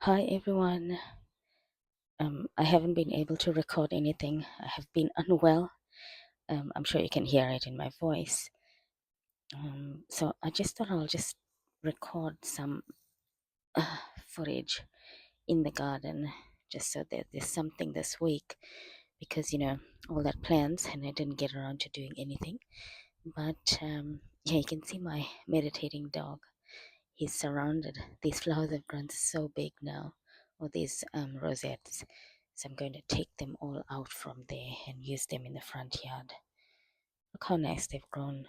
Hi everyone. I haven't been able to record anything. I have been unwell. I'm sure you can hear it in my voice. So I just thought I'll just record some footage in the garden just so that there's something this week because all that plans and I didn't get around to doing anything. But yeah, you can see my meditating dog. He's surrounded. These flowers have grown so big now, or these rosettes. So I'm going to take them all out from there and use them in the front yard. Look how nice they've grown.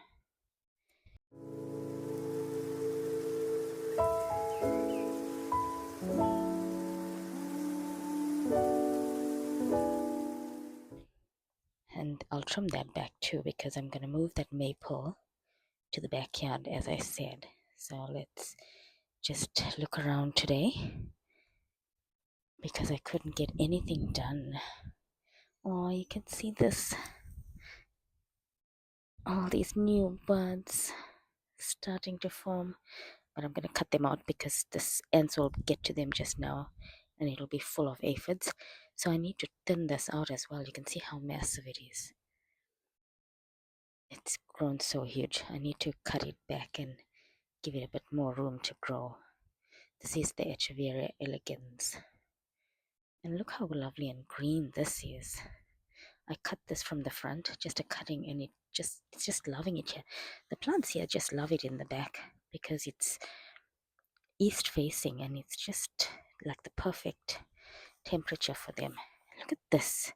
And I'll trim that back too because I'm going to move that maple to the backyard as I said. So let's just look around today because I couldn't get anything done. Oh, you can see this, all these new buds starting to form, but I'm going to cut them out because this ants will get to them just now and it'll be full of aphids. So I need to thin this out as well. You can see how massive it is. It's grown so huge. I need to cut it back and give it a bit more room to grow. This is the Echeveria elegans. And look how lovely and green this is. I cut this from the front, just a cutting, and it's just loving it here. The plants here just love it in the back because it's east facing and it's just like the perfect temperature for them. Look at this.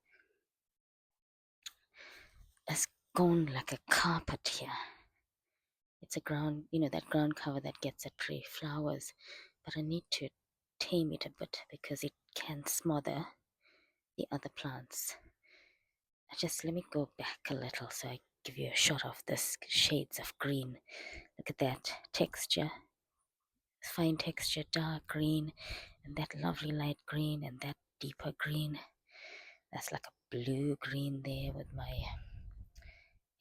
It's gone like a carpet here. It's a ground, that ground cover that gets at pretty flowers, but I need to tame it a bit because it can smother the other plants. Just let me go back a little so I give you a shot of this shades of green. Look at that texture, fine texture, dark green, and that lovely light green, and that deeper green. That's like a blue green there with my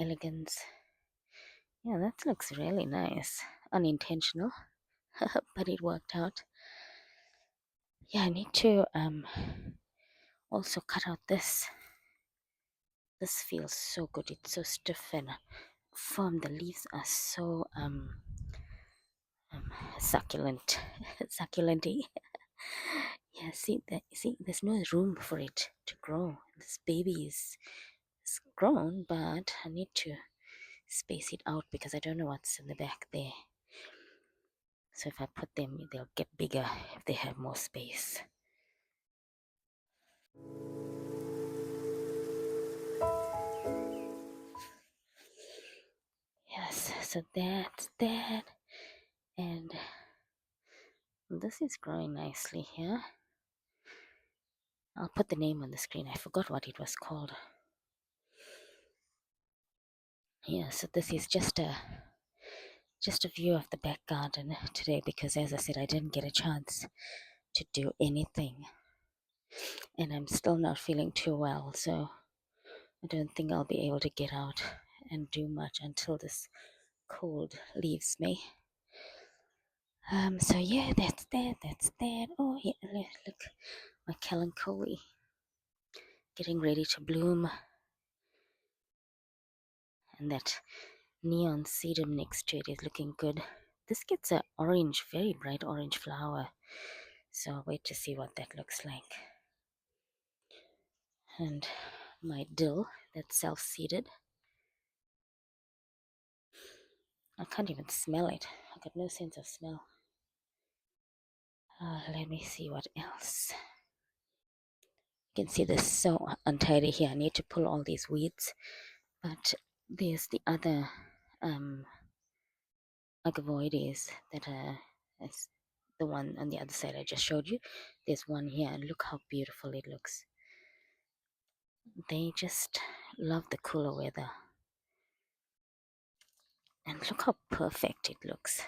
elegance. Yeah, that looks really nice. Unintentional, but it worked out. Yeah, I need to also cut out this. This feels so good. It's so stiff and firm. The leaves are so succulent, succulenty. Yeah, see that? See, there's no room for it to grow. This baby is grown, but I need to space it out because I don't know what's in the back there. So if I put them, they'll get bigger if they have more space. Yes, so that's that. And this is growing nicely here. I'll put the name on the screen. I forgot what it was called. Yeah, so this is just a view of the back garden today because as I said, I didn't get a chance to do anything. And I'm still not feeling too well, so I don't think I'll be able to get out and do much until this cold leaves me. So yeah, that's that. Oh yeah, look, my kalanchoe getting ready to bloom, and that neon sedum next to it is looking good. This gets a orange, very bright orange flower, so I'll wait to see what that looks like. And my dill that's self-seeded. I can't even smell it. I got no sense of smell. Let me see what else. You can see this so untidy here. I need to pull all these weeds, but there's the other agavoides that is the one on the other side I just showed you. There's one here, and look how beautiful it looks. They just love the cooler weather, and look how perfect it looks.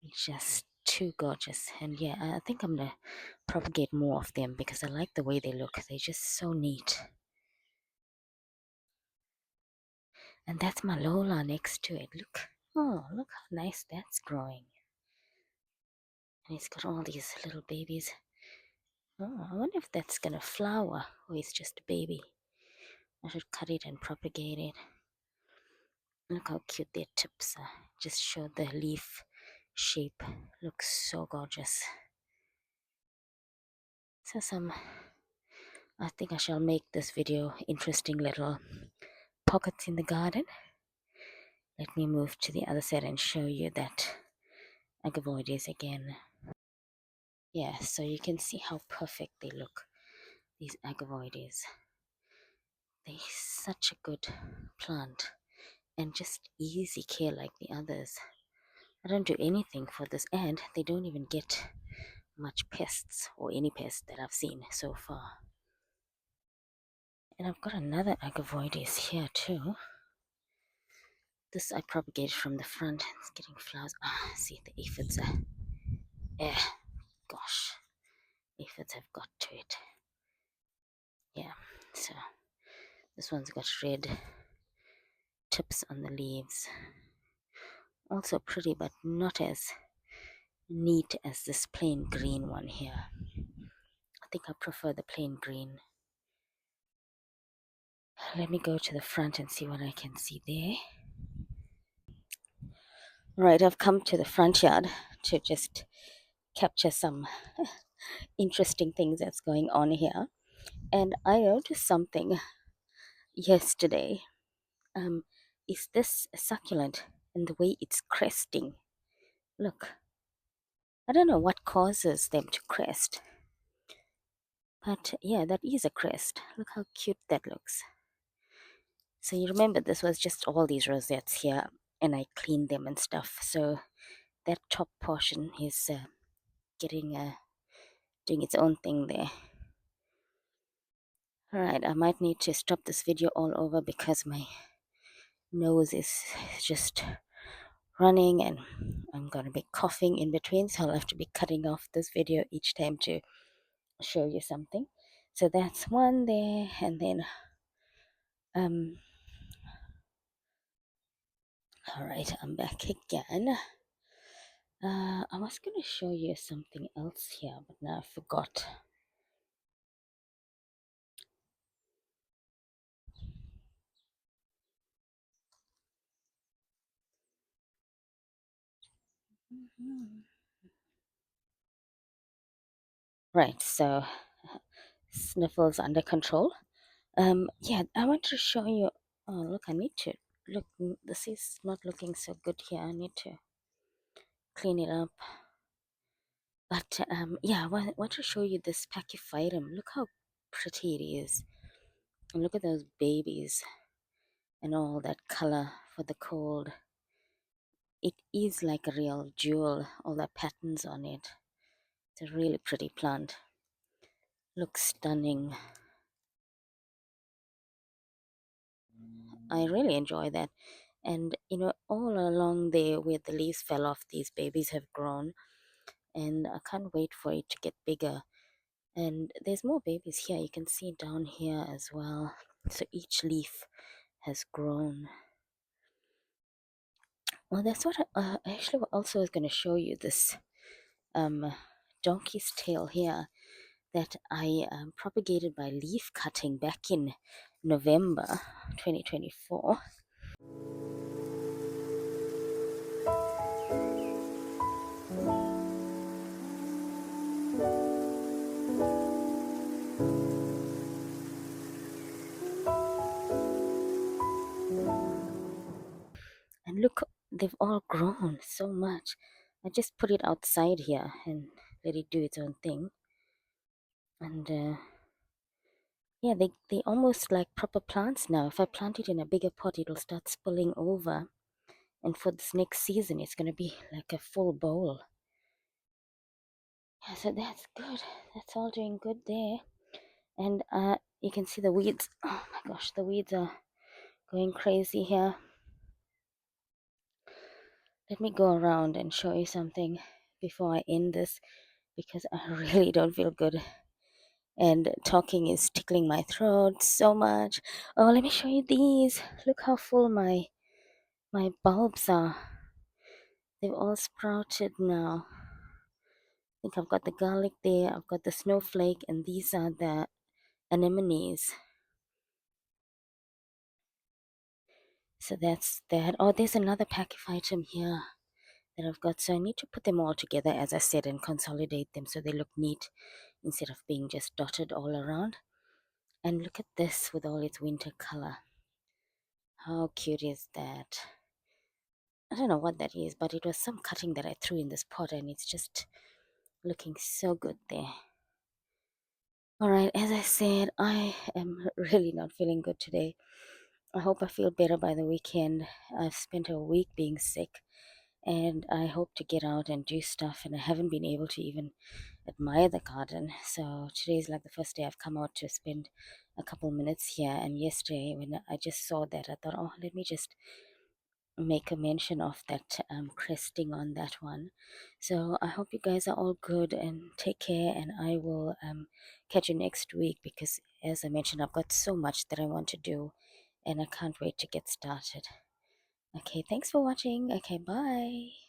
It's just too gorgeous. And yeah, I think I'm gonna propagate more of them because I like the way they look. They're just so neat. And that's my Lola next to it. Look. Oh, look how nice that's growing. And it's got all these little babies. Oh, I wonder if that's gonna flower or it's just a baby. I should cut it and propagate it. Look how cute their tips are. Just show the leaf shape. Looks so gorgeous. So I think I shall make this video interesting little pockets in the garden. Let me move to the other side and show you that agavoides again. Yeah, so you can see how perfect they look, these agavoides. They're such a good plant and just easy care like the others. I don't do anything for this, and they don't even get much pests or any pests that I've seen so far. And I've got another agavoides here too. This I propagated from the front. It's getting flowers. Ah, see the aphids are. Eh, gosh, aphids have got to it. Yeah, so this one's got red tips on the leaves. Also pretty, but not as neat as this plain green one here. I think I prefer the plain green. Let me go to the front and see what I can see there. Right, I've come to the front yard to just capture some interesting things that's going on here. And I noticed something yesterday. Is this succulent and the way it's cresting? Look, I don't know what causes them to crest, but yeah, that is a crest. Look how cute that looks. So you remember this was just all these rosettes here, and I cleaned them and stuff. So that top portion is getting doing its own thing there. All right, I might need to stop this video all over because my nose is just running and I'm gonna be coughing in between, so I'll have to be cutting off this video each time to show you something. So that's one there, and then all right, I'm back again. I was gonna show you something else here, but now I forgot. Right, so sniffles under control. Yeah, I want to show you. Oh, look, I need to look. This is not looking so good here. I need to clean it up. But yeah, want to show you this pachyphytum. Look how pretty it is, and look at those babies and all that color for the cold. It is like a real jewel. All the patterns on it. It's a really pretty plant. Looks stunning. I really enjoy that. And you know, all along there where the leaves fell off, these babies have grown, and I can't wait for it to get bigger. And there's more babies here. You can see down here as well. So each leaf has grown. Well, that's what I actually also was going to show you this donkey's tail here that I propagated by leaf cutting back in November 2024. And look, they've all grown so much. I just put it outside here and let it do its own thing. And yeah, they almost like proper plants now. If I plant it in a bigger pot, it'll start spilling over. And for this next season, it's going to be like a full bowl. Yeah, so that's good. That's all doing good there. And you can see the weeds. Oh my gosh, the weeds are going crazy here. Let me go around and show you something before I end this because I really don't feel good. And talking is tickling my throat so much. Oh, let me show you these. Look how full my bulbs are. They've all sprouted now. think I've got the garlic there, I've got the snowflake, and these are the anemones. So that's that. Oh, there's another pack of item here that I've got. So I need to put them all together, as I said, and consolidate them so they look neat instead of being just dotted all around. And look at this with all its winter color. How cute is that? I don't know what that is, but it was some cutting that I threw in this pot and it's just looking so good there. All right, as I said, I am really not feeling good today. I hope I feel better by the weekend. I've spent a week being sick and I hope to get out and do stuff, and I haven't been able to even admire the garden. So today is like the first day I've come out to spend a couple minutes here. And yesterday, when I just saw that, I thought, oh, let me just make a mention of that cresting on that one. So I hope you guys are all good and take care, and I will catch you next week because, as I mentioned, I've got so much that I want to do and I can't wait to get started. Okay, thanks for watching. Okay, bye.